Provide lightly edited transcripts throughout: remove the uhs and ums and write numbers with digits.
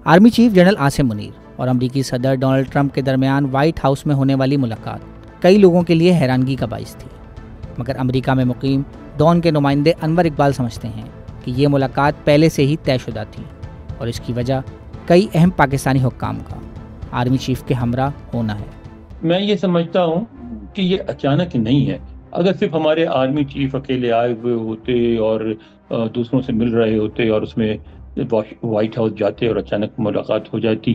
Army chief general Asim Munir اور امریکی صدر ڈونلڈ ٹرمپ کے درمیان وائٹ ہاؤس میں ہونے والی ملاقات کئی لوگوں کے لیے حیرانگی کا باعث تھی، مگر امریکہ میں مقیم ڈون کے نمائندے انور اقبال سمجھتے ہیں کہ یہ ملاقات پہلے سے ہی طے شدہ تھی اور اس کی وجہ کئی اہم پاکستانی حکام کا آرمی چیف کے ہمراہ ہونا ہے۔ میں یہ سمجھتا ہوں کہ یہ اچانک نہیں ہے۔ اگر صرف ہمارے آرمی چیف اکیلے آئے ہوئے ہوتے اور دوسروں سے مل رہے ہوتے اور اس میں وائٹ ہاؤس جاتے اور اچانک ملاقات ہو جاتی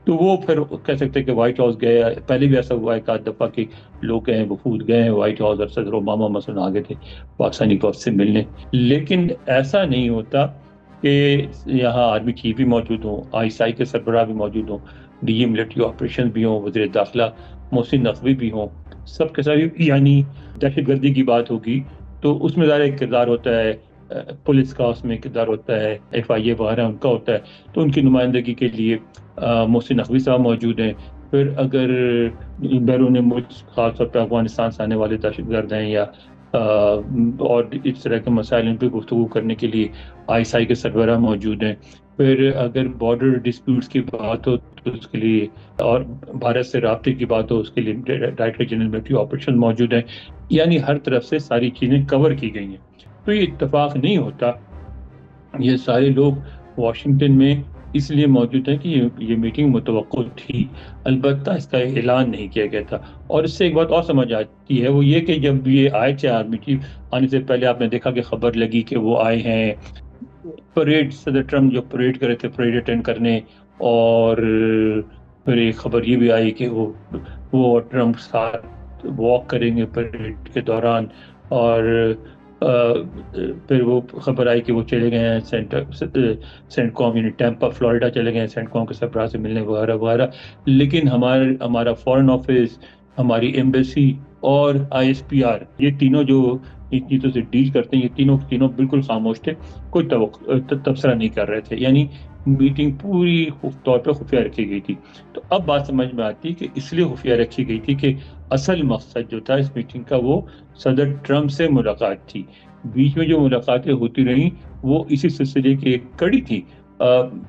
تو وہ پھر کہہ سکتے کہ وائٹ ہاؤس گئے۔ پہلے بھی ایسا ہوا ہے ایک آدھ دفعہ کہ لوگ گئے، وفود گئے ہیں وائٹ ہاؤس اور صدر اوباما مثلا آگے تھے پاکستانی فوج سے ملنے، لیکن ایسا نہیں ہوتا کہ یہاں آرمی چیف بھی موجود ہوں، ISI کے سربراہ بھی موجود ہوں، DG ملٹری آپریشن بھی ہوں، وزیر داخلہ محسن نقوی بھی ہوں، سب کے ساتھ یعنی دہشت گردی کی بات ہوگی تو اس میں ظاہر ایک کردار ہوتا ہے، پولیس کا اس میں کردار ہوتا ہے، FIA وغیرہ ان کا ہوتا ہے، تو ان کی نمائندگی کے لیے محسن نقوی صاحب موجود ہیں۔ پھر اگر بیرون ملک خاص طور پہ افغانستان سے آنے والے دہشت گرد ہیں یا اور اس طرح کے مسائل ان پہ گفتگو کرنے کے لیے ISI کے سربراہ موجود ہیں۔ پھر اگر بارڈر ڈسپیوٹس کی بات ہو تو اس کے لیے اور بھارت سے رابطے کی بات ہو اس کے لیے ڈائریکٹر جنرل ملٹری آپریشن موجود ہیں، یعنی ہر طرف سے ساری چیزیں کور کی گئی ہیں۔ تو یہ اتفاق نہیں ہوتا، یہ سارے لوگ واشنگٹن میں اس لیے موجود ہیں کہ یہ میٹنگ متوقع تھی، البتہ اس کا اعلان نہیں کیا گیا تھا۔ اور اس سے ایک بات اور سمجھ آتی ہے، وہ یہ کہ جب یہ آئے تھے آرمی چیف، آنے سے پہلے آپ نے دیکھا کہ خبر لگی کہ وہ آئے ہیں پریڈ، صدر ٹرمپ جو پریڈ کرے تھے پریڈ اٹینڈ کرنے، اور پھر ایک خبر یہ بھی آئی کہ وہ ٹرمپ ساتھ واک کریں گے پریڈ کے دوران، اور پھر وہ خبر آئی کہ وہ چلے گئے ہیں سینٹ کام یعنی ٹیمپا فلوریڈا چلے گئے ہیں سینٹ کام کے سربراہ سے ملنے وغیرہ وغیرہ، لیکن ہمارا فورن آفس، ہماری ایمبیسی اور ISPR یہ تینوں جو ان چیزوں سے ڈیل کرتے ہیں، یہ تینوں بالکل خاموش تھے، کوئی تبصرہ نہیں کر رہے تھے، یعنی میٹنگ پوری طور پہ خفیہ رکھی گئی تھی۔ تو اب بات سمجھ میں آتی کہ اس لیے خفیہ رکھی گئی تھی کہ اصل مقصد جو تھا اس میٹنگ کا وہ صدر ٹرمپ سے ملاقات تھی۔ بیچ میں جو ملاقاتیں ہوتی رہیں وہ اسی سلسلے کی ایک کڑی تھی۔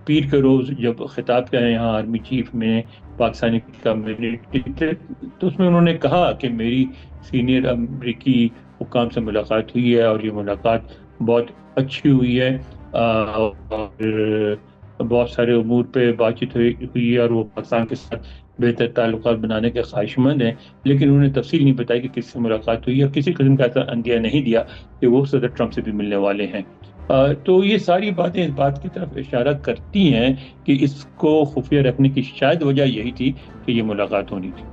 پیر کے روز جب خطاب کیا ہے یہاں آرمی چیف میں پاکستانی کمیونٹی تھے تو اس میں انہوں نے کہا کہ میری سینئر امریکی حکام سے ملاقات ہوئی ہے اور یہ ملاقات بہت اچھی ہوئی ہے، اور بہت سارے امور پہ بات چیت ہوئی ہے اور وہ پاکستان کے ساتھ بہتر تعلقات بنانے کے خواہش مند ہیں، لیکن انہوں نے تفصیل نہیں بتائی کہ کس سے ملاقات ہوئی ہے اور کسی قسم کا ایسا اندیہ نہیں دیا کہ وہ صدر ٹرمپ سے بھی ملنے والے ہیں۔ تو یہ ساری باتیں اس بات کی طرف اشارہ کرتی ہیں کہ اس کو خفیہ رکھنے کی شاید وجہ یہی تھی کہ یہ ملاقات ہونی تھی۔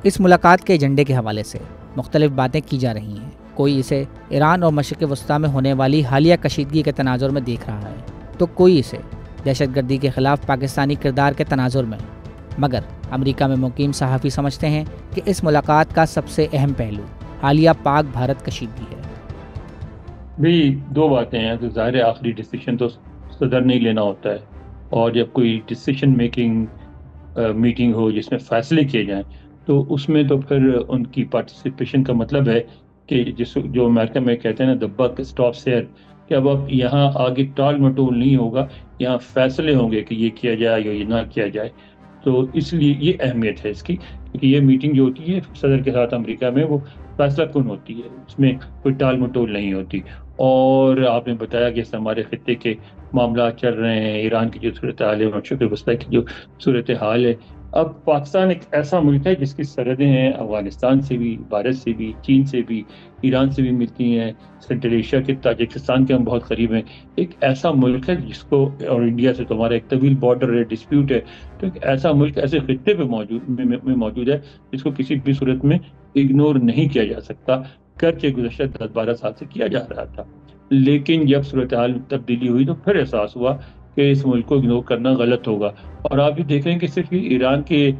اس ملاقات کے ایجنڈے کے حوالے سے مختلف باتیں کی جا رہی ہیں۔ کوئی اسے ایران اور مشرق وسطیٰ میں ہونے والی حالیہ کشیدگی کے تناظر میں دیکھ رہا ہے، تو کوئی اسے دہشت گردی کے خلاف پاکستانی کردار کے تناظر میں، مگر امریکہ میں مقیم صحافی سمجھتے ہیں کہ اس ملاقات کا سب سے اہم پہلو حالیہ پاک بھارت کشیدگی ہے۔ بھی دو باتیں ہیں، تو ظاہر ہے آخری ڈیسیشن تو صدر نہیں لینا ہوتا ہے، اور جب کوئی ڈیسیشن میٹنگ ہو جس میں فیصلے کیے جائیں تو اس میں تو پھر ان کی پارٹیسپیشن کا مطلب ہے کہ جو امریکہ میں کہتے ہیں نا the buck stops here، کہ اب یہاں آگے ٹال مٹول نہیں ہوگا، یہاں فیصلے ہوں گے کہ یہ کیا جائے یا یہ نہ کیا جائے۔ تو اس لیے یہ اہمیت ہے اس کی، کیونکہ یہ میٹنگ جو ہوتی ہے صدر کے ساتھ امریکہ میں وہ فیصلہ کن ہوتی ہے، اس میں کوئی ٹال مٹول نہیں ہوتی۔ اور آپ نے بتایا کہ ہمارے خطے کے معاملات چل رہے ہیں، ایران کی جو صورتحال ہے، مشرق وسطیٰ کی جو صورتحال ہے۔ اب پاکستان ایک ایسا ملک ہے جس کی سرحدیں ہیں افغانستان سے بھی، بھارت سے بھی، چین سے بھی، ایران سے بھی ملتی ہیں، سینٹرل ایشیا کے تاجکستان کے ہم بہت قریب ہیں۔ ایک ایسا ملک ہے جس کو، اور انڈیا سے تو ہمارا ایک طویل بارڈر ہے، ڈسپیوٹ ہے، تو ایک ایسا ملک ایسے خطے پہ موجود ہے جس کو کسی بھی صورت میں اگنور نہیں کیا جا سکتا، گرچہ گزشتہ 10-12 سال سے کیا جا رہا تھا۔ لیکن جب صورتحال تبدیلی ہوئی تو پھر احساس ہوا کہ اس ملک کو اگنور کرنا غلط ہوگا۔ اور آپ یہ دیکھ رہے ہیں کہ صرف ایران کے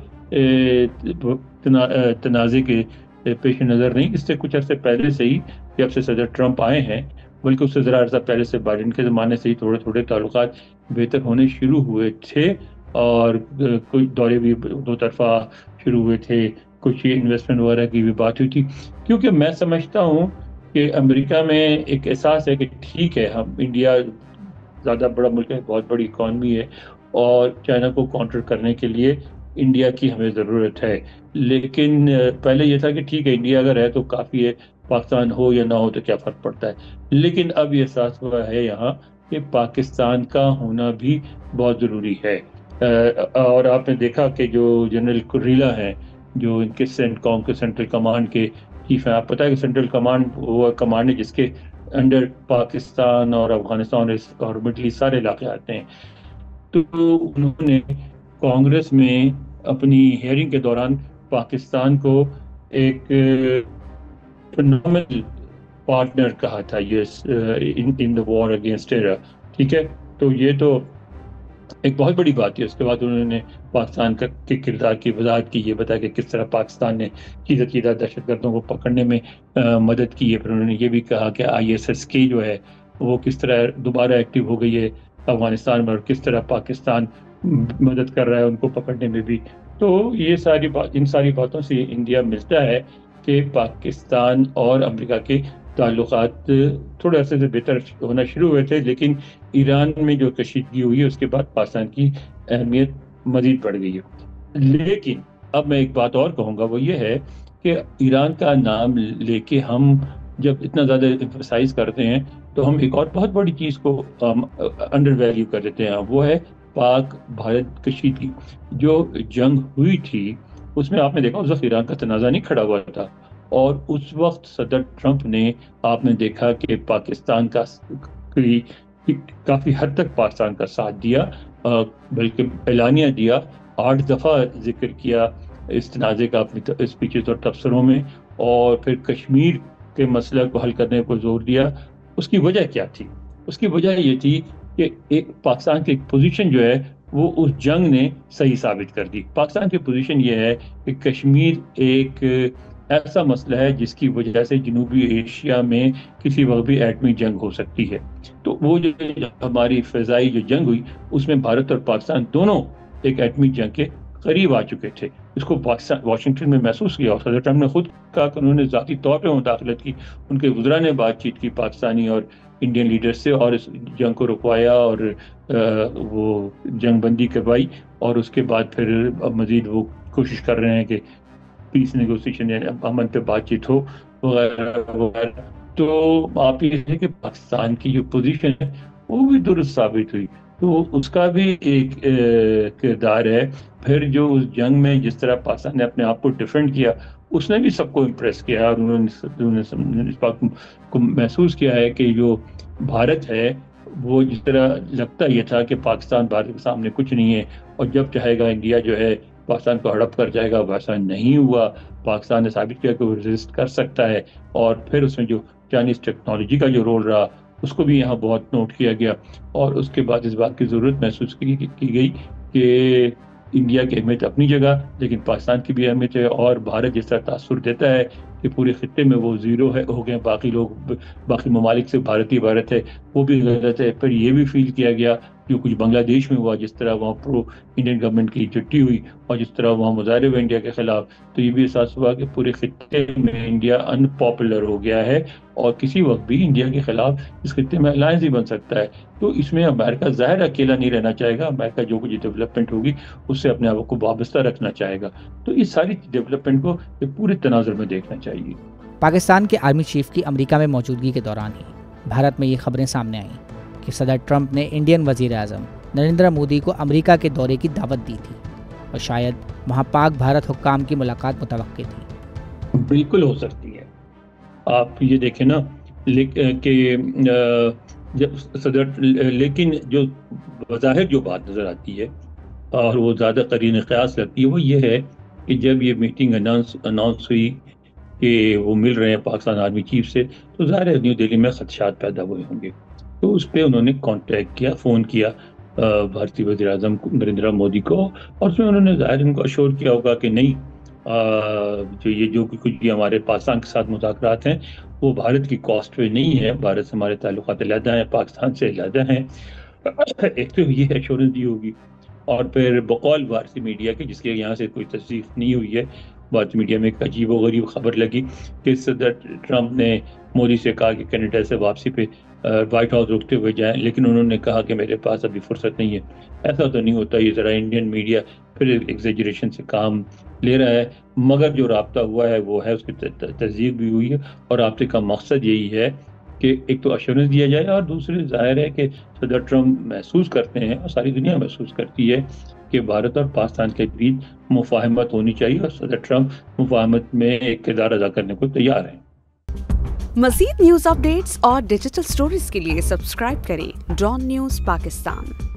تنازع کے پیش نظر نہیں، اس سے کچھ عرصے پہلے سے ہی جب سے صدر ٹرمپ آئے ہیں، بلکہ اس سے ذرا عرصہ پہلے سے بائیڈن کے زمانے سے ہی تھوڑے تھوڑے تعلقات بہتر ہونے شروع ہوئے تھے، اور کچھ دورے بھی دو طرفہ شروع ہوئے تھے، کچھ انویسٹمنٹ وغیرہ کی بھی بات ہوئی تھی۔ کیونکہ میں سمجھتا ہوں کہ امریکہ میں ایک احساس ہے کہ ٹھیک ہے، ہم انڈیا زیادہ بڑا ملک ہے، بہت بڑی اکانومی ہے، اور چائنا کو کاؤنٹر کرنے کے لیے انڈیا کی ہمیں ضرورت ہے. لیکن پہلے یہ تھا کہ ٹھیک ہے انڈیا اگر ہے تو کافی ہے، پاکستان ہو یا نہ ہو تو کیا فرق پڑتا ہے. لیکن اب یہ احساس ہوا ہے یہاں کہ پاکستان کا ہونا بھی بہت ضروری ہے. اور آپ نے دیکھا کہ جو جنرل کوریلا ہیں، جو ان کے سینٹکام کے سینٹرل کمانڈ کے چیف ہیں، آپ پتہ ہے کہ سینٹرل کمانڈ وہ کمانڈ ہے جس کے انڈر پاکستان اور افغانستان اور مڈل ایسٹ سارے علاقے آتے ہیں. تو انہوں نے کانگریس میں اپنی ہیئرنگ کے دوران پاکستان کو ایک فنامنل پارٹنر کہا تھا یس ان دا وار اگینسٹ ٹیرر. ٹھیک ہے، تو یہ تو ایک بہت بڑی بات ہے. اس کے بعد انہوں نے پاکستان کے کردار کی وضاحت کی، یہ بتایا کہ کس طرح پاکستان نے چیزہ دہشت گردوں کو پکڑنے میں مدد کی ہے. پھر انہوں نے یہ بھی کہا کہ ISSK جو ہے وہ کس طرح دوبارہ ایکٹیو ہو گئی ہے افغانستان میں، اور کس طرح پاکستان مدد کر رہا ہے ان کو پکڑنے میں بھی. تو یہ ان ساری باتوں سے انڈیا ملتا ہے کہ پاکستان اور امریکہ کے تعلقات تھوڑے عرصے سے بہتر ہونا شروع ہوئے تھے، لیکن ایران میں جو کشیدگی ہوئی ہے اس کے بعد پاکستان کی اہمیت مزید بڑھ گئی ہے. لیکن اب میں ایک بات اور کہوں گا، وہ یہ ہے کہ ایران کا نام لے کے ہم جب اتنا زیادہ ایمفسائز کرتے ہیں تو ہم ایک اور بہت بڑی چیز کو انڈر ویلیو کر دیتے ہیں. وہ ہے پاک بھارت کشیدگی. جو جنگ ہوئی تھی اس میں آپ نے دیکھا اس وقت ایران کا تنازع نہیں کھڑا ہوا تھا، اور اس وقت صدر ٹرمپ نے آپ نے دیکھا کہ پاکستان کا کافی حد تک پاکستان کا ساتھ دیا، بلکہ اعلانیہ دیا، 8 دفعہ ذکر کیا اس تنازع کا اپنی اسپیچز اور تبصروں میں، اور پھر کشمیر کے مسئلہ کو حل کرنے کو زور دیا. اس کی وجہ کیا تھی؟ اس کی وجہ یہ تھی کہ پاکستان کی پوزیشن جو ہے وہ اس جنگ نے صحیح ثابت کر دی. پاکستان کی پوزیشن یہ ہے کہ کشمیر ایک ایسا مسئلہ ہے جس کی وجہ سے جنوبی ایشیا میں کسی وقت بھی ایٹمی جنگ ہو سکتی ہے. تو وہ جو ہماری فضائی جو جنگ ہوئی اس میں بھارت اور پاکستان دونوں ایک ایٹمی جنگ کے قریب آ چکے تھے. اس کو واشنگٹن میں محسوس کیا، اور صدر ٹرمپ نے خود کہا کہ انہوں نے ذاتی طور پہ مداخلت کی، ان کے وزراء نے بات چیت کی پاکستانی اور انڈین لیڈر سے، اور اس جنگ کو رکوایا اور وہ جنگ بندی کروائی. اور اس کے بعد پھر اب مزید وہ کوشش کر رہے ہیں کہ پیس نیگوسیشن یعنی امن پہ بات چیت ہو وغیرہ وغیرہ. تو آپ یہ دیکھیں کہ پاکستان کی جو پوزیشن ہے وہ بھی درست ثابت ہوئی، تو اس کا بھی ایک کردار ہے. پھر جو اس جنگ میں جس طرح پاکستان نے اپنے آپ کو ڈیفینڈ کیا اس نے بھی سب کو امپریس کیا، اور انہوں نے اس بات کو محسوس کیا ہے کہ جو بھارت ہے وہ جس طرح لگتا یہ تھا کہ پاکستان بھارت کے سامنے کچھ نہیں ہے، اور جب چاہے گا انڈیا جو ہے پاکستان کو ہڑپ کر جائے گا، ویسا نہیں ہوا. پاکستان نے ثابت کیا کہ وہ ریزسٹ کر سکتا ہے. اور پھر اس میں جو چائنیز ٹیکنالوجی کا جو رول رہا اس کو بھی یہاں بہت نوٹ کیا گیا، اور اس کے بعد اس بات کی ضرورت محسوس کی گئی کہ انڈیا کی اہمیت اپنی جگہ لیکن پاکستان کی بھی اہمیت ہے. اور بھارت جس طرح تاثر دیتا ہے کہ پورے خطے میں وہ زیرو ہے ہو گئے، باقی ممالک سے بھارت ہے، وہ بھی غلط ہے. پھر یہ بھی فیل کیا گیا جو کچھ بنگلہ دیش میں ہوا، جس طرح وہاں پرو انڈین گورنمنٹ کی چٹھی ہوئی اور جس طرح وہاں مظاہرے ہوئے انڈیا کے خلاف، تو یہ بھی احساس ہوا کہ پورے خطے میں انڈیا ان پاپولر ہو گیا ہے، اور کسی وقت بھی انڈیا کے خلاف اس خطے میں الائنس ہی بن سکتا ہے. تو اس میں امریکہ ظاہر اکیلا نہیں رہنا چاہے گا، امریکہ جو کچھ ڈیولپمنٹ ہوگی اس سے اپنے آپ کو وابستہ رکھنا چاہے گا. تو اس ساری ڈیولپمنٹ کو پورے تناظر میں دیکھنا چاہیے. پاکستان کے آرمی چیف کی امریکہ میں موجودگی کے دوران ہی بھارت میں یہ خبریں سامنے آئیں کہ صدر ٹرمپ نے انڈین وزیر اعظم نریندر مودی کو امریکہ کے دورے کی دعوت دی تھی، اور شاید وہاں پاک بھارت حکام کی ملاقات متوقع تھی. بالکل ہو سکتی ہے. آپ یہ دیکھیں نا کہ جب لیکن جو بظاہر جو بات نظر آتی ہے اور وہ زیادہ قرین قیاس لگتی ہے وہ یہ ہے کہ جب یہ میٹنگ اناؤنس ہوئی کہ وہ مل رہے ہیں پاکستان آرمی چیف سے، تو ظاہر ہے نیو دہلی میں خدشات پیدا ہوئے ہوں گے. تو اس پہ انہوں نے کانٹیکٹ کیا، فون کیا بھارتی وزیر اعظم نریندر مودی کو، اور اس میں انہوں نے ظاہر ان کو اشور کیا ہوگا کہ نہیں، جو کچھ بھی ہمارے پاکستان کے ساتھ مذاکرات ہیں وہ بھارت کی کاسٹ پہ نہیں ہے، بھارت سے ہمارے تعلقات علیحدہ ہیں، پاکستان سے علیحدہ ہیں. ایک تو یہ ایشورنس دی ہوگی، اور پھر بقول بھارتی میڈیا کے جس کے یہاں سے کوئی تصدیق نہیں ہوئی ہے، بات میڈیا میں ایک عجیب و غریب خبر لگی کہ صدر ٹرمپ نے مودی سے کہا کہ کینیڈا سے واپسی پہ وائٹ ہاؤس رکتے ہوئے جائیں، لیکن انہوں نے کہا کہ میرے پاس ابھی فرصت نہیں ہے۔ ایسا تو نہیں ہوتا، یہ ذرا انڈین میڈیا پھر ایگزیجریشن سے کام لے رہا ہے، مگر جو رابطہ ہوا ہے وہ ہے، اس کی تصدیق بھی ہوئی ہے، اور رابطے کا مقصد یہی ہے کہ ایک تو ایشورنس دیا جائے، اور دوسرے ظاہر ہے کہ صدر ٹرمپ محسوس کرتے ہیں اور ساری دنیا محسوس کرتی ہے کہ بھارت اور پاکستان کے بیچ مفاہمت ہونی چاہیے، اور صدر ٹرمپ مفاہمت میں ایک کردار ادا کرنے کو تیار ہیں۔ مزید نیوز اپ ڈیٹس اور ڈیجیٹل سٹوریز کے لیے سبسکرائب کریں ڈان نیوز پاکستان۔